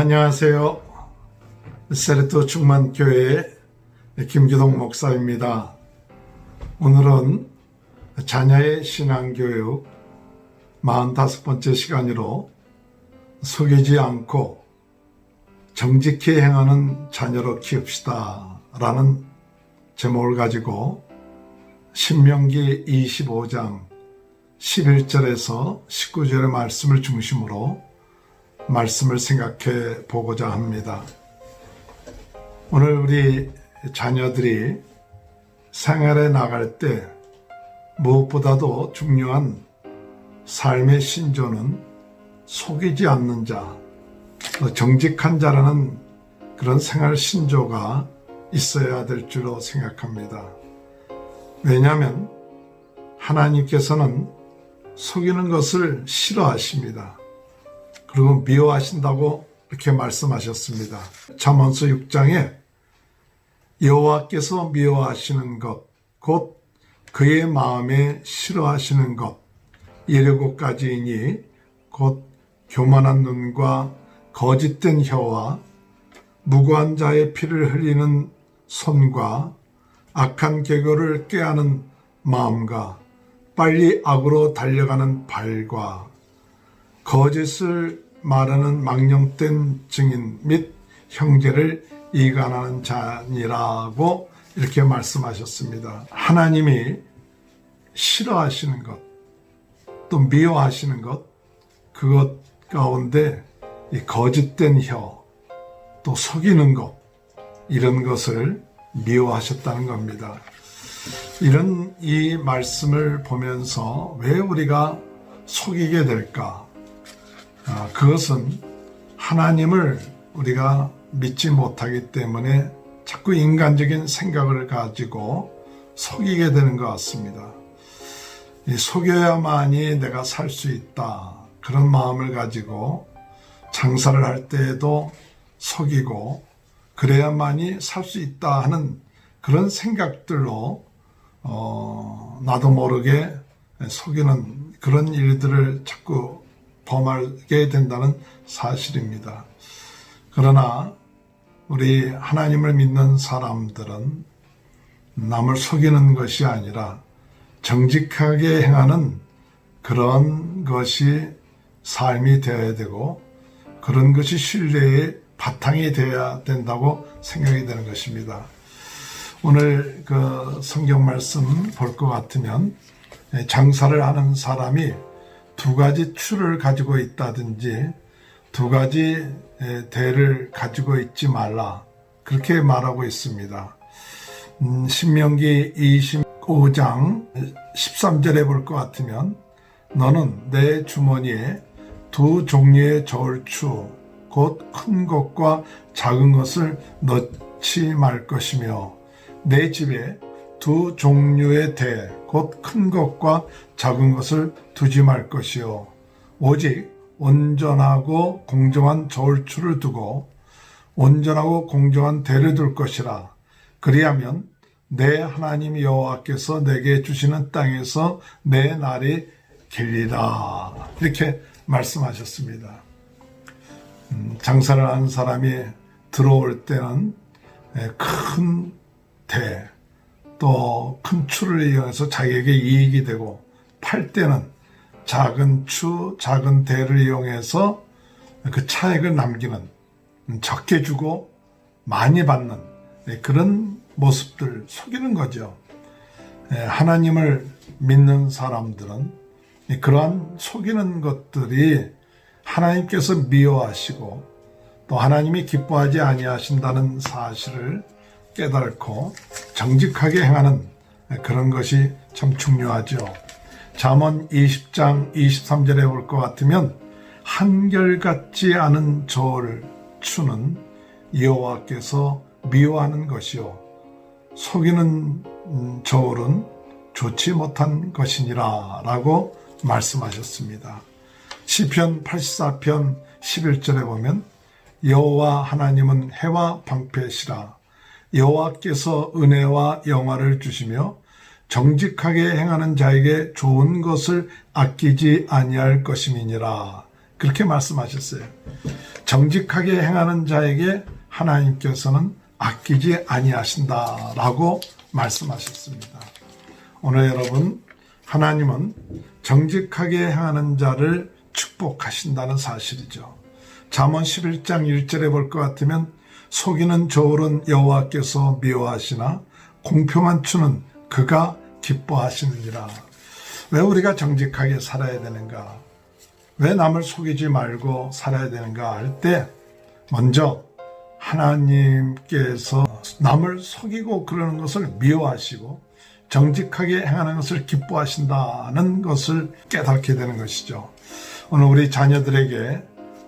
안녕하세요. 세레토 충만교회의 김기동 목사입니다. 오늘은 자녀의 신앙교육 45번째 시간으로 속이지 않고 정직히 행하는 자녀로 키웁시다 라는 제목을 가지고 신명기 25장 11절에서 19절의 말씀을 중심으로 말씀을 생각해 보고자 합니다. 오늘 우리 자녀들이 생활에 나갈 때 무엇보다도 중요한 삶의 신조는 속이지 않는 자, 정직한 자라는 그런 생활 신조가 있어야 될 줄로 생각합니다. 왜냐하면 하나님께서는 속이는 것을 싫어하십니다. 그리고 미워하신다고 이렇게 말씀하셨습니다. 잠언서 6장에 여호와께서 미워하시는 것, 곧 그의 마음에 싫어하시는 것 17가지이니 곧 교만한 눈과 거짓된 혀와 무고한 자의 피를 흘리는 손과 악한 계교를 꾀하는 마음과 빨리 악으로 달려가는 발과 거짓을 말하는 망령된 증인 및 형제를 이간하는 자니라고 이렇게 말씀하셨습니다. 하나님이 싫어하시는 것, 또 미워하시는 것, 그것 가운데 이 거짓된 혀, 또 속이는 것, 이런 것을 미워하셨다는 겁니다. 이런 이 말씀을 보면서 왜 우리가 속이게 될까? 그것은 하나님을 우리가 믿지 못하기 때문에 자꾸 인간적인 생각을 가지고 속이게 되는 것 같습니다. 속여야만이 내가 살 수 있다, 그런 마음을 가지고 장사를 할 때에도 속이고 그래야만이 살 수 있다 하는 그런 생각들로 나도 모르게 속이는 그런 일들을 자꾸 범하게 된다는 사실입니다. 그러나 우리 하나님을 믿는 사람들은 남을 속이는 것이 아니라 정직하게 행하는 그런 것이 삶이 되어야 되고 그런 것이 신뢰의 바탕이 되어야 된다고 생각이 되는 것입니다. 오늘 그 성경 말씀 볼 것 같으면 장사를 하는 사람이 두 가지 추를 가지고 있다든지 두 가지 대를 가지고 있지 말라, 그렇게 말하고 있습니다. 신명기 25장 13절에 볼 것 같으면 너는 내 주머니에 두 종류의 저울추 곧 큰 것과 작은 것을 넣지 말 것이며 내 집에 두 종류의 대 곧 큰 것과 작은 것을 두지 말 것이요 오직 온전하고 공정한 저울추를 두고 온전하고 공정한 대를 둘 것이라. 그리하면 내 하나님 여호와께서 내게 주시는 땅에서 내 날이 길리라, 이렇게 말씀하셨습니다. 장사를 하는 사람이 들어올 때는 큰 대, 또 큰 추를 이용해서 자기에게 이익이 되고, 팔 때는 작은 추, 작은 대를 이용해서 그 차액을 남기는, 적게 주고 많이 받는 그런 모습들, 속이는 거죠. 하나님을 믿는 사람들은 그러한 속이는 것들이 하나님께서 미워하시고 또 하나님이 기뻐하지 아니하신다는 사실을 깨닫고 정직하게 행하는 그런 것이 참 중요하죠. 잠언 20장 23절에 볼 것 같으면 한결같지 않은 저울추는 여호와께서 미워하는 것이요 속이는 저울은 좋지 못한 것이니라 라고 말씀하셨습니다. 시편 84편 11절에 보면 여호와 하나님은 해와 방패시라. 여호와께서 은혜와 영화를 주시며 정직하게 행하는 자에게 좋은 것을 아끼지 아니할 것임이니라. 그렇게 말씀하셨어요. 정직하게 행하는 자에게 하나님께서는 아끼지 아니하신다라고 말씀하셨습니다. 오늘 여러분, 하나님은 정직하게 행하는 자를 축복하신다는 사실이죠. 잠언 11장 1절에 볼 것 같으면 속이는 저울은 여호와께서 미워하시나 공평한 추는 그가 기뻐하시느니라. 왜 우리가 정직하게 살아야 되는가? 왜 남을 속이지 말고 살아야 되는가 할 때 먼저 하나님께서 남을 속이고 그러는 것을 미워하시고 정직하게 행하는 것을 기뻐하신다는 것을 깨닫게 되는 것이죠. 오늘 우리 자녀들에게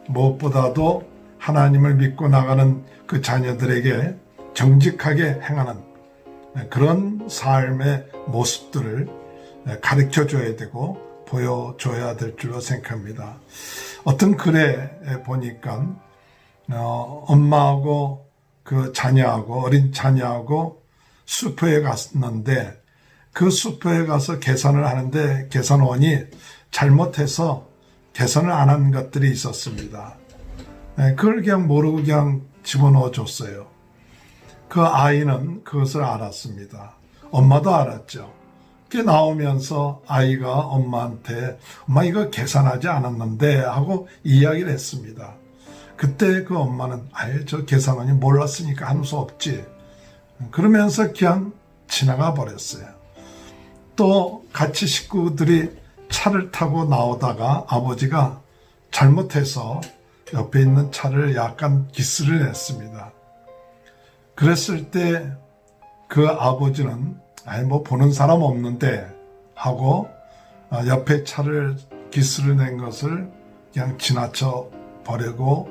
무엇보다도 하나님을 믿고 나가는 그 자녀들에게 정직하게 행하는 그런 삶의 모습들을 가르쳐 줘야 되고 보여줘야 될 줄로 생각합니다. 어떤 글에 보니까 엄마하고 그 자녀하고 어린 자녀하고 슈퍼에 갔는데 그 슈퍼에 가서 계산을 하는데 계산원이 잘못해서 계산을 안 한 것들이 있었습니다. 그걸 그냥 모르고 그냥 집어넣어 줬어요. 그 아이는 그것을 알았습니다. 엄마도 알았죠. 그게 나오면서 아이가 엄마한테 엄마 이거 계산하지 않았는데 하고 이야기를 했습니다. 그때 그 엄마는 아예 저 계산원이 몰랐으니까 할 수 없지. 그러면서 그냥 지나가 버렸어요. 또 같이 식구들이 차를 타고 나오다가 아버지가 잘못해서 옆에 있는 차를 약간 기스를 냈습니다. 그랬을 때 그 아버지는 아니 뭐 보는 사람 없는데 하고 옆에 차를 기스를 낸 것을 그냥 지나쳐 버리고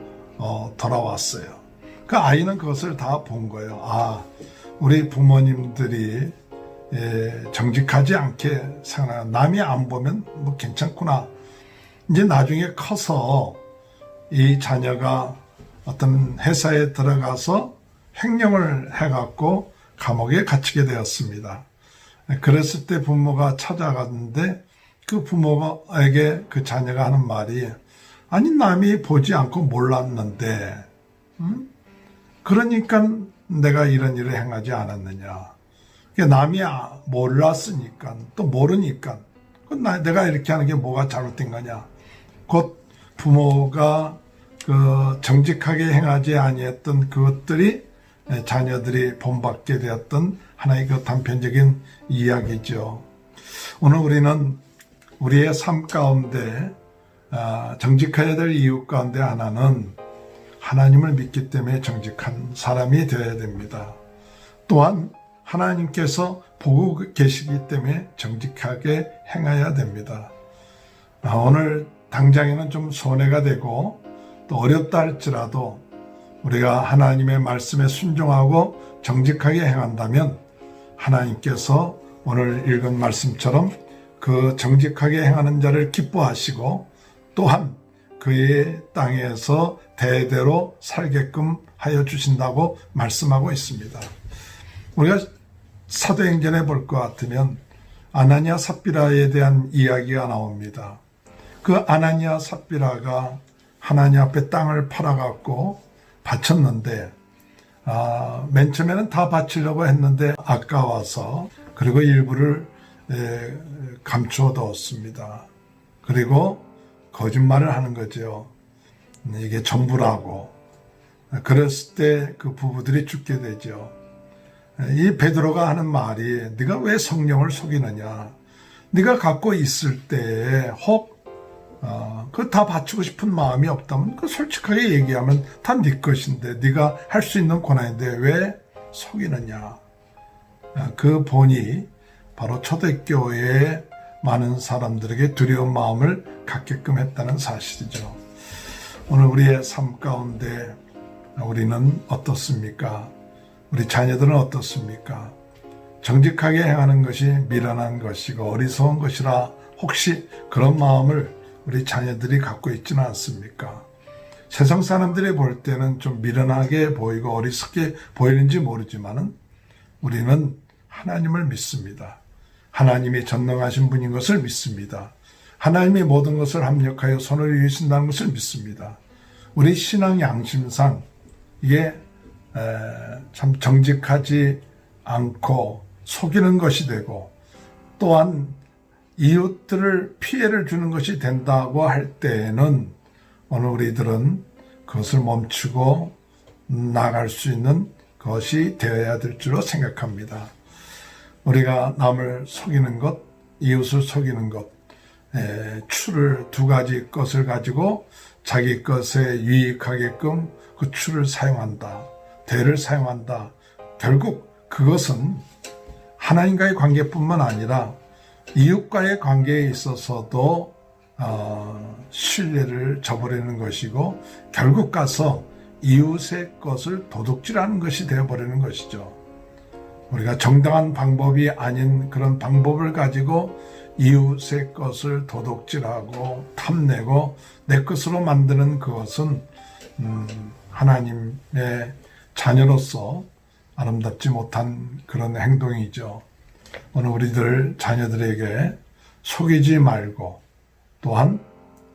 돌아왔어요. 그 아이는 그것을 다 본 거예요. 아, 우리 부모님들이 정직하지 않게 생각하는 남이 안 보면 뭐 괜찮구나. 이제 나중에 커서 이 자녀가 어떤 회사에 들어가서 횡령을 해갖고 감옥에 갇히게 되었습니다. 그랬을 때 부모가 찾아갔는데 그 부모에게 그 자녀가 하는 말이 아니 남이 보지 않고 몰랐는데 그러니까 내가 이런 일을 행하지 않았느냐. 남이 몰랐으니까 또 모르니까 내가 이렇게 하는 게 뭐가 잘못된 거냐. 곧 부모가 그 정직하게 행하지 아니했던 그것들이 자녀들이 본받게 되었던 하나의 그 단편적인 이야기죠. 오늘 우리는 우리의 삶 가운데 정직해야 될 이유 가운데 하나는 하나님을 믿기 때문에 정직한 사람이 되어야 됩니다. 또한 하나님께서 보고 계시기 때문에 정직하게 행해야 됩니다. 오늘 당장에는 좀 손해가 되고 또 어렵다 할지라도 우리가 하나님의 말씀에 순종하고 정직하게 행한다면 하나님께서 오늘 읽은 말씀처럼 그 정직하게 행하는 자를 기뻐하시고 또한 그의 땅에서 대대로 살게끔 하여 주신다고 말씀하고 있습니다. 우리가 사도행전에 볼 것 같으면 아나니아 삽비라에 대한 이야기가 나옵니다. 그 아나니아 삽비라가 하나님 앞에 땅을 팔아갖고 바쳤는데 맨 처음에는 다 바치려고 했는데 아까워서 그리고 일부를 감추어 두었습니다. 그리고 거짓말을 하는 거죠. 이게 전부라고. 그랬을 때 그 부부들이 죽게 되죠. 이 베드로가 하는 말이 네가 왜 성령을 속이느냐. 네가 갖고 있을 때 혹 그거 다 바치고 싶은 마음이 없다면 그 솔직하게 얘기하면 다 네 것인데 네가 할 수 있는 권한인데 왜 속이느냐. 그 본이 바로 초대교회의 많은 사람들에게 두려운 마음을 갖게끔 했다는 사실이죠. 오늘 우리의 삶 가운데 우리는 어떻습니까? 우리 자녀들은 어떻습니까? 정직하게 행하는 것이 미련한 것이고 어리석은 것이라 혹시 그런 마음을 우리 자녀들이 갖고 있지는 않습니까? 세상 사람들이 볼 때는 좀 미련하게 보이고 어리석게 보이는지 모르지만은 우리는 하나님을 믿습니다. 하나님이 전능하신 분인 것을 믿습니다. 하나님이 모든 것을 합력하여 손을 이루신다는 것을 믿습니다. 우리 신앙 양심상 이게 참 정직하지 않고 속이는 것이 되고 또한 이웃들을 피해를 주는 것이 된다고 할 때에는 오늘 우리들은 그것을 멈추고 나갈 수 있는 것이 되어야 될 줄로 생각합니다. 우리가 남을 속이는 것, 이웃을 속이는 것, 추를 두 가지 것을 가지고 자기 것에 유익하게끔 그 추를 사용한다. 대를 사용한다. 결국 그것은 하나님과의 관계뿐만 아니라 이웃과의 관계에 있어서도 신뢰를 저버리는 것이고 결국 가서 이웃의 것을 도둑질하는 것이 되어버리는 것이죠. 우리가 정당한 방법이 아닌 그런 방법을 가지고 이웃의 것을 도둑질하고 탐내고 내 것으로 만드는 그것은 하나님의 자녀로서 아름답지 못한 그런 행동이죠. 오늘 우리들 자녀들에게 속이지 말고 또한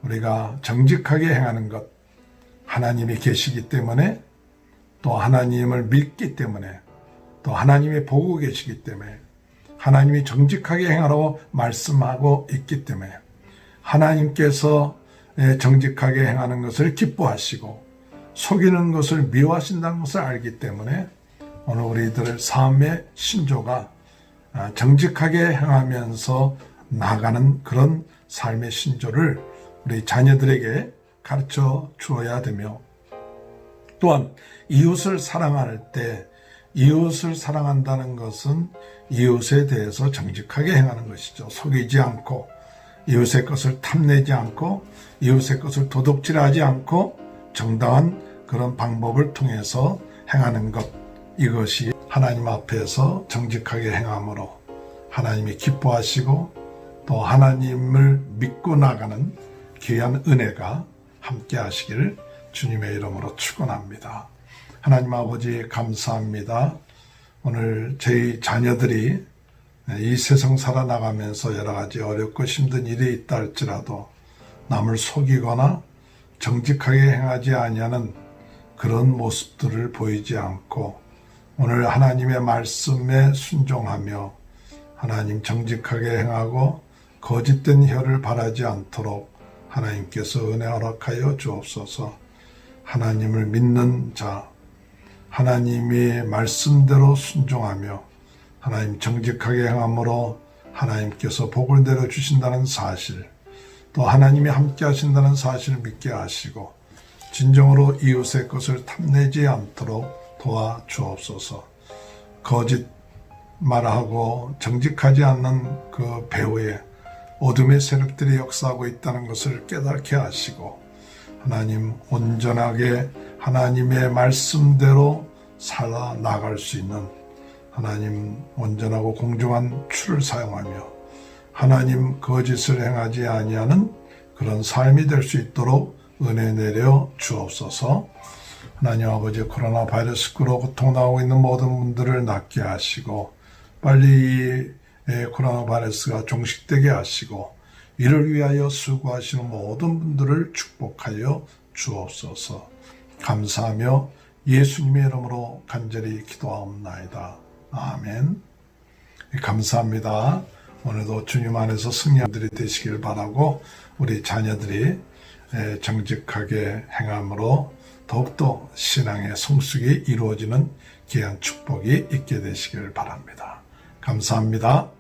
우리가 정직하게 행하는 것, 하나님이 계시기 때문에 또 하나님을 믿기 때문에 또 하나님이 보고 계시기 때문에 하나님이 정직하게 행하라고 말씀하고 있기 때문에 하나님께서 정직하게 행하는 것을 기뻐하시고 속이는 것을 미워하신다는 것을 알기 때문에 오늘 우리들의 삶의 신조가 정직하게 행하면서 나가는 그런 삶의 신조를 우리 자녀들에게 가르쳐 주어야 되며 또한 이웃을 사랑할 때 이웃을 사랑한다는 것은 이웃에 대해서 정직하게 행하는 것이죠. 속이지 않고 이웃의 것을 탐내지 않고 이웃의 것을 도둑질하지 않고 정당한 그런 방법을 통해서 행하는 것, 이것이 하나님 앞에서 정직하게 행함으로 하나님이 기뻐하시고 또 하나님을 믿고 나가는 귀한 은혜가 함께 하시기를 주님의 이름으로 축원합니다. 하나님 아버지 감사합니다. 오늘 저희 자녀들이 이 세상 살아나가면서 여러 가지 어렵고 힘든 일이 있다 할지라도 남을 속이거나 정직하게 행하지 아니하는 그런 모습들을 보이지 않고 오늘 하나님의 말씀에 순종하며 하나님 정직하게 행하고 거짓된 혀를 바라지 않도록 하나님께서 은혜 허락하여 주옵소서. 하나님을 믿는 자, 하나님의 말씀대로 순종하며 하나님 정직하게 행함으로 하나님께서 복을 내려주신다는 사실, 또 하나님이 함께 하신다는 사실을 믿게 하시고 진정으로 이웃의 것을 탐내지 않도록 도와주옵소서. 거짓 말하고 정직하지 않는 그 배후에 어둠의 세력들이 역사하고 있다는 것을 깨닫게 하시고 하나님 온전하게 하나님의 말씀대로 살아나갈 수 있는 하나님 온전하고 공정한 추를 사용하며 하나님 거짓을 행하지 아니하는 그런 삶이 될 수 있도록 은혜 내려 주옵소서. 하나님 아버지 코로나 바이러스로 고통당하고 있는 모든 분들을 낫게 하시고 빨리 이 코로나 바이러스가 종식되게 하시고 이를 위하여 수고하시는 모든 분들을 축복하여 주옵소서. 감사하며 예수님의 이름으로 간절히 기도하옵나이다. 아멘. 감사합니다. 오늘도 주님 안에서 승리자들이 되시길 바라고 우리 자녀들이 정직하게 행함으로 더욱더 신앙의 성숙이 이루어지는 귀한 축복이 있게 되시길 바랍니다. 감사합니다.